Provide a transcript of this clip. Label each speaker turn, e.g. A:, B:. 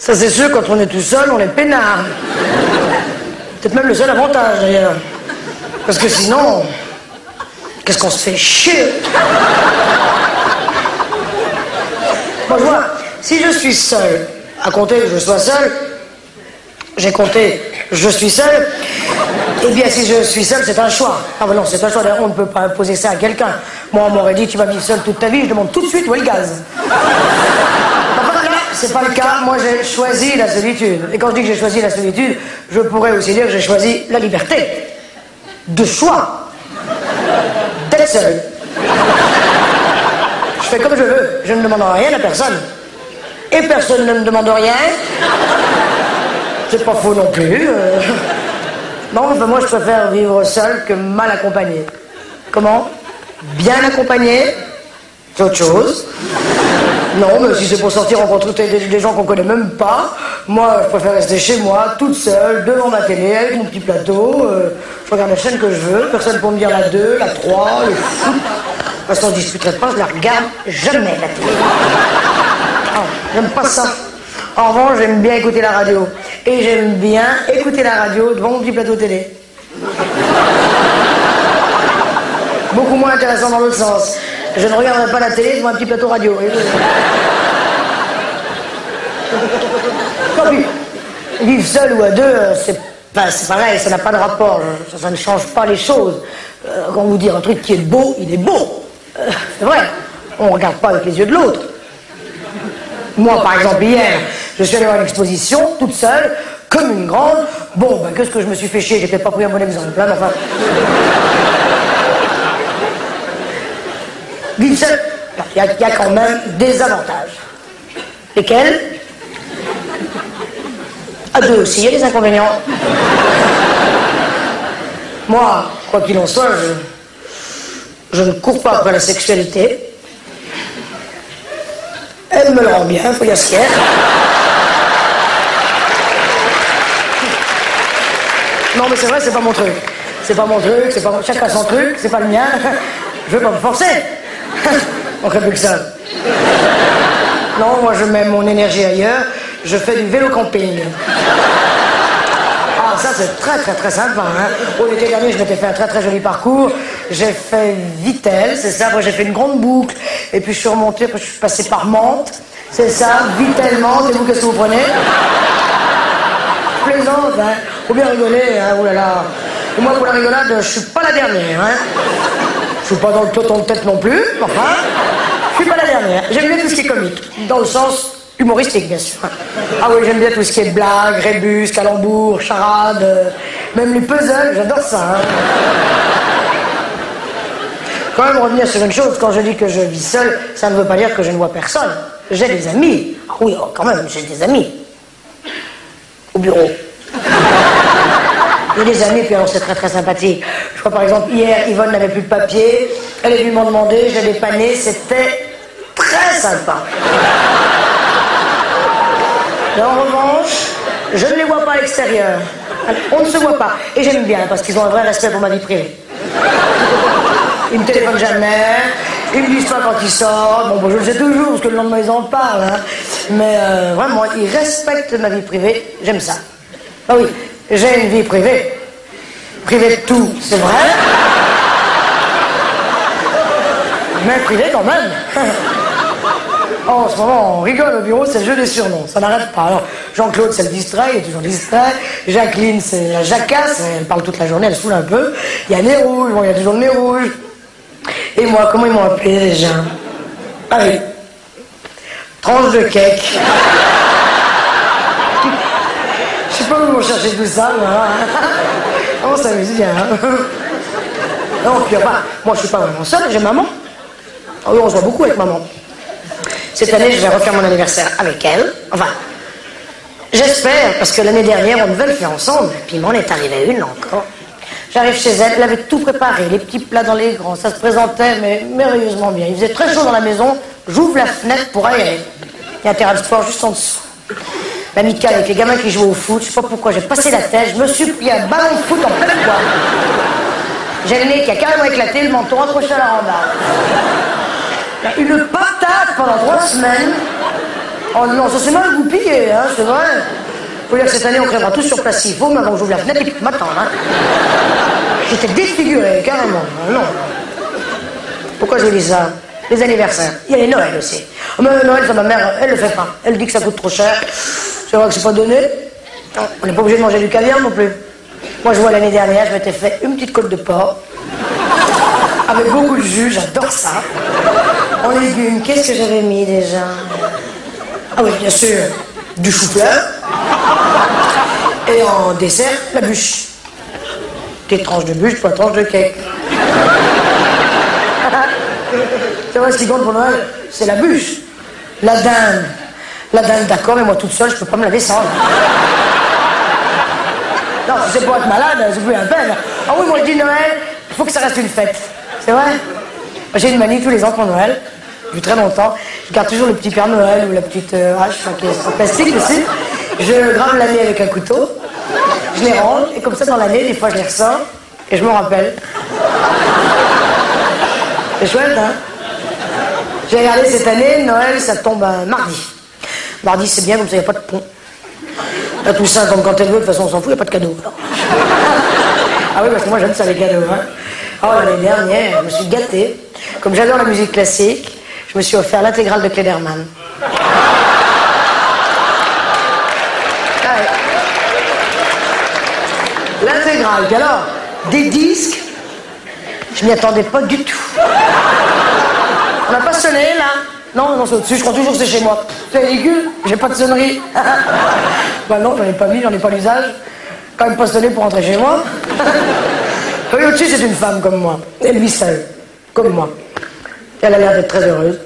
A: Ça c'est sûr, quand on est tout seul, on est peinard. Peut-être même le seul avantage d'ailleurs. Parce que sinon, qu'est-ce qu'on se fait chier. Moi je vois, si je suis seul, à compter que je sois seul, j'ai compté, je suis seul, eh bien si je suis seul, c'est un choix. Ah ben non, c'est un choix, d'ailleurs on ne peut pas imposer ça à quelqu'un. Moi on m'aurait dit tu vas vivre seul toute ta vie, je demande tout de suite où est le gaz. C'est pas le cas, moi j'ai choisi la solitude. Et quand je dis que j'ai choisi la solitude, je pourrais aussi dire que j'ai choisi la liberté. De choix. D'être seul. Je fais comme je veux, je ne demande rien à personne. Et personne ne me demande rien. C'est pas faux non plus. Non, enfin moi je préfère vivre seul que mal accompagné. Comment? Bien accompagné, c'est autre chose. Non, mais si c'est pour sortir rencontrer des gens qu'on connaît même pas, moi je préfère rester chez moi, toute seule, devant ma télé, avec mon petit plateau, je regarde la chaîne que je veux, personne pour me dire la 2, la 3, le foot. Parce qu'on ne discuterait pas, je la regarde jamais la télé. Oh, j'aime pas ça. En revanche, j'aime bien écouter la radio. Et j'aime bien écouter la radio devant mon petit plateau télé. Beaucoup moins intéressant dans l'autre sens. Je ne regarderai pas la télé devant un petit plateau radio. Tant pis. Vivre seul ou à deux, c'est pareil, ça n'a pas de rapport. Ça ne change pas les choses. Quand vous dites un truc qui est beau, il est beau. C'est vrai. On ne regarde pas avec les yeux de l'autre. Moi, par exemple, hier, je suis allé voir une exposition, toute seule, comme une grande. Bon, ben, qu'est-ce que je me suis fait chier? J'ai peut-être pas pris un bon exemple, hein, mais enfin... Vivre seul, il y a quand même des avantages. Lesquels? À deux aussi, il y a des inconvénients. Moi, quoi qu'il en soit, je ne cours pas après la sexualité. Elle me le rend bien, faut dire ce qu'il y a. Non mais c'est vrai, c'est pas mon truc. C'est pas mon truc, c'est pas mon... Chacun son truc, c'est pas le mien. Je veux pas me forcer. On fait plus que ça. Non, moi je mets mon énergie ailleurs. Je fais du vélo camping. Ah, ça c'est très sympa. Hein. Au l'été dernier, je m'étais fait un très joli parcours. J'ai fait Vittel, c'est ça. Moi j'ai fait une grande boucle. Et puis je suis remonté, puis je suis passé par Mantes. C'est ça, Vittel, Mantes. Et vous, qu'est-ce que vous prenez? Je plaisante, hein. Faut bien rigoler, hein. Oh là là. Et moi, pour la rigolade, je suis pas la dernière, hein. Je suis pas dans le peloton de tête non plus, enfin, je suis pas la dernière. J'aime bien tout ce qui est comique, dans le sens humoristique, bien sûr. Ah oui, j'aime bien tout ce qui est blague, rébus, calembour, charade, même les puzzles, j'adore ça. Hein. Quand même revenir sur une chose, quand je dis que je vis seul, ça ne veut pas dire que je ne vois personne. J'ai des amis. Ah oui, oh, quand même, j'ai des amis. Au bureau. J'ai des amis, puis alors c'est très sympathique. Je crois par exemple, hier, Yvonne n'avait plus de papier, elle est venue m'en demander, j'ai dépanné, c'était très sympa. Et en revanche, je ne les vois pas à l'extérieur. On ne se voit pas. Et j'aime bien, parce qu'ils ont un vrai respect pour ma vie privée. Ils me téléphonent jamais, ils me disent pas quand ils sortent. Bon, je le sais toujours, parce que le lendemain ils en parlent. Hein. Mais vraiment, ils respectent ma vie privée, j'aime ça. Ah oui. J'ai une vie privée. Privée de tout, c'est vrai. Mais privée quand même. Oh, en ce moment, on rigole au bureau, c'est le jeu des surnoms. Ça n'arrête pas. Alors, Jean-Claude, c'est le distrait, il est toujours distrait. Jacqueline, c'est la jacasse. Elle parle toute la journée, elle saoule un peu. Il y a Nez Rouge, bon, il y a toujours le Nez Rouge. Et moi, comment ils m'ont appelé déjà? Allez. Tranche de cake. Je sais pas où ils vont chercher tout ça, moi. On s'amuse bien. Non, puis enfin, moi je suis pas vraiment seule, j'ai maman. Oh, oui, on se voit beaucoup avec maman. Cette année, je vais refaire mon anniversaire avec elle. Enfin, j'espère, parce que l'année dernière, on devait le faire ensemble, puis il m'en est arrivé une encore. J'arrive chez elle, elle avait tout préparé, les petits plats dans les grands, ça se présentait, mais merveilleusement bien. Il faisait très chaud dans la maison, j'ouvre la fenêtre pour aller. Il y a un terrain de sport juste en dessous. L'amicale avec les gamins qui jouaient au foot, je sais pas pourquoi, j'ai passé la tête, je me suis pris un ballon de foot en pleine poire. J'ai le nez qui a carrément éclaté, le menton accroché à la rambarde. Une patate pendant 3 semaines. Oh non, ça c'est mal goupillé, hein, c'est vrai. Faut dire que cette année, on crèvera tous sur place s'il faut, mais avant que j'ouvre la fenêtre, il faut m'attendre, hein. J'étais défiguré, carrément. Non. Pourquoi je vous dis ça? Les anniversaires. Il y a les Noëls aussi. Oh, mais Noël, ça, ma mère, elle le fait pas. Elle dit que ça coûte trop cher. C'est vrai que c'est pas donné. On n'est pas obligé de manger du caviar non plus. Moi, je vois l'année dernière, je m'étais fait une petite côte de porc. Avec beaucoup de jus, j'adore ça. En légumes, qu'est-ce que j'avais mis déjà? Ah oui, bien sûr, du chou-fleur. Et en dessert, la bûche. Des tranches de bûche, pas tranches de cake. C'est vrai, ce qui compte pour Noël, c'est la bûche. La dinde. La dinde, d'accord, mais moi toute seule, je peux pas me la descendre. Non, si c'est pour être malade, c'est plus la peine. Ah oui, moi je dis Noël, il faut que ça reste une fête. C'est vrai? J'ai une manie tous les ans pour Noël, depuis très longtemps. Je garde toujours le petit Père Noël ou la petite hache, qui est en plastique aussi. Je grave l'année avec un couteau, je les range, et comme ça dans l'année, des fois je les ressors, et je me rappelle. C'est chouette, hein? J'ai regardé cette année, Noël, ça tombe un mardi. Mardi, c'est bien, comme ça, il n'y a pas de pont. La Toussaint tombe quand elle veut, de toute façon, on s'en fout, il n'y a pas de cadeau. Ah oui, parce que moi, j'aime ça, les cadeaux, hein. Oh, l'année dernière, je me suis gâté. Comme j'adore la musique classique, je me suis offert l'intégrale de Klederman. Ah ouais. L'intégrale, puis alors, des disques, je m'y attendais pas du tout. On n'a pas sonné, là? Non, non, c'est au-dessus, je crois toujours que c'est chez moi. C'est ridicule, j'ai pas de sonnerie. Bah non, j'en ai pas mis, j'en ai pas l'usage. Quand même pas sonné pour rentrer chez moi. Oui, au-dessus, c'est une femme comme moi. Elle vit seule, comme moi. Elle a l'air d'être très heureuse.